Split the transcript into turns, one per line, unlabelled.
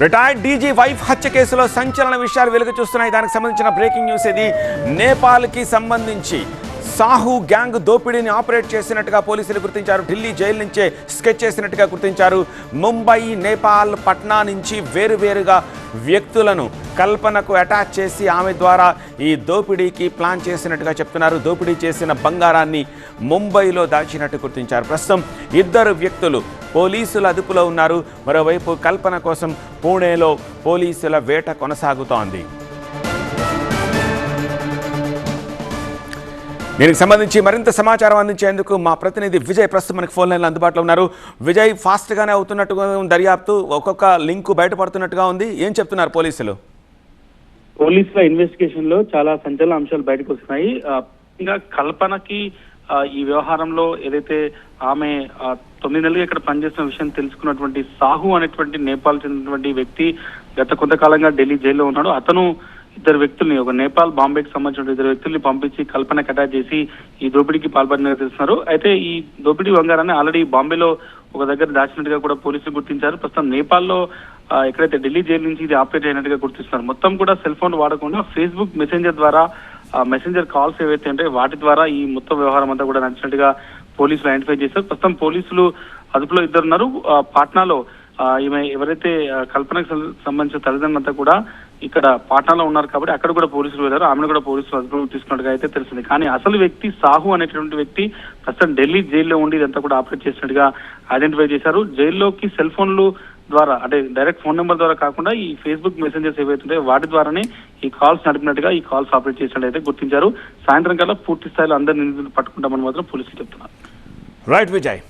Retired DG wife హత్య కేసులో సంచలన విషయాలు వెలుగు చూస్తున్నాయి. దానికి సంబంధించిన బ్రేకింగ్ న్యూస్ ఇది. నేపాల్కి సంబంధించి సాహు గ్యాంగ్ దోపిడీని ఆపరేట్ చేసినట్టుగా పోలీసులు గుర్తించారు. ఢిల్లీ జైలు నుంచే స్కెచ్ చేసినట్టుగా గుర్తించారు. ముంబై, నేపాల్, పట్నా నుంచి వేరువేరుగా వ్యక్తులను కల్పనకు అటాచ్ చేసి ఆమె ద్వారా ఈ దోపిడీకి ప్లాన్ చేసినట్టుగా చెప్తున్నారు. దోపిడీ చేసిన బంగారాన్ని ముంబైలో దాచినట్టు గుర్తించారు. ప్రస్తుతం ఇద్దరు వ్యక్తులు పోలీసుల అదుపులో ఉన్నారు. మరోవైపు కల్పన కోసం పూణేలో పోలీసుల వేట కొనసాగుతోంది. దీనికి సంబంధించి మరింత సమాచారం అందించేందుకు మా ప్రతినిధి విజయ్ ప్రస్తుతం మనకి ఫోన్ లైన్లో అందుబాటులో ఉన్నారు. విజయ్, ఫాస్ట్గానే అవుతున్నట్టుగా దర్యాప్తు, ఒక్కొక్క లింకు బయటపడుతున్నట్టుగా ఉంది. ఏం చెప్తున్నారు పోలీసులు?
పోలీసుల ఇన్వెస్టిగేషన్ లో చాలా సంచలన అంశాలు బయటకు వస్తున్నాయి. ఇంకా కల్పనకి ఈ వ్యవహారంలో ఏదైతే ఆమె 9 నెలలుగా ఇక్కడ పనిచేస్తున్న విషయం తెలుసుకున్నటువంటి సాహు అనేటువంటి నేపాల్ చెందినటువంటి వ్యక్తి గత కొంతకాలంగా ఢిల్లీ జైల్లో ఉన్నాడు. అతను ఇద్దరు వ్యక్తుల్ని, ఒక నేపాల్, బాంబేకి సంబంధించిన ఇద్దరు వ్యక్తుల్ని పంపించి కల్పనకు అటాచ్ చేసి ఈ దోపిడీకి పాల్పడినట్టు తెలుస్తున్నారు. అయితే ఈ దోపిడీ బంగారాన్ని ఆల్రెడీ బాంబేలో ఒక దగ్గర దాచినట్టుగా కూడా పోలీసులు గుర్తించారు. ప్రస్తుతం నేపాల్లో ఎక్కడైతే ఢిల్లీ జైలు నుంచి ఇది ఆపరేట్ అయినట్టుగా గుర్తిస్తున్నారు. మొత్తం కూడా సెల్ ఫోన్ వాడకుండా ఫేస్బుక్ మెసెంజర్ ద్వారా మెసెంజర్ కాల్స్ ఏవైతే ఉంటాయో వాటి ద్వారా ఈ మొత్తం వ్యవహారం అంతా కూడా నడిచినట్టుగా పోలీసులు ఐడెంటిఫై చేశారు. ప్రస్తుతం పోలీసులు అదుపులో ఇద్దరున్నారు. పాట్నాలో ఈమె ఎవరైతే కల్పనకు సంబంధించిన తల్లిదండ్రులంతా కూడా ఇక్కడ పాట్నాలో ఉన్నారు కాబట్టి అక్కడ కూడా పోలీసులు వెళ్ళారు. ఆమెను కూడా పోలీసులు అదుపులోకి తీసుకున్నట్టుగా అయితే తెలిసింది. కానీ అసలు వ్యక్తి సాహు అనేటువంటి వ్యక్తి ప్రస్తుతం ఢిల్లీ జైల్లో ఉండి ఇదంతా కూడా ఆపరేట్ చేసినట్టుగా ఐడెంటిఫై చేశారు. జైల్లోకి సెల్ ఫోన్లు ద్వారా, అంటే డైరెక్ట్ ఫోన్ నెంబర్ ద్వారా కాకుండా ఈ ఫేస్బుక్ మెసెంజర్స్ ఏవైతుంటాయో వాటి ద్వారానే ఈ కాల్స్ నడిపినట్టుగా ఈ కాల్స్ ఆపరేట్ చేసినట్టు అయితే గుర్తించారు. సాయంత్రం కల్లా పూర్తి స్థాయిలో అందరి నిందితులు పట్టుకుంటామని మాత్రం పోలీసులు చెప్తున్నారు.
రైట్ విజయ్.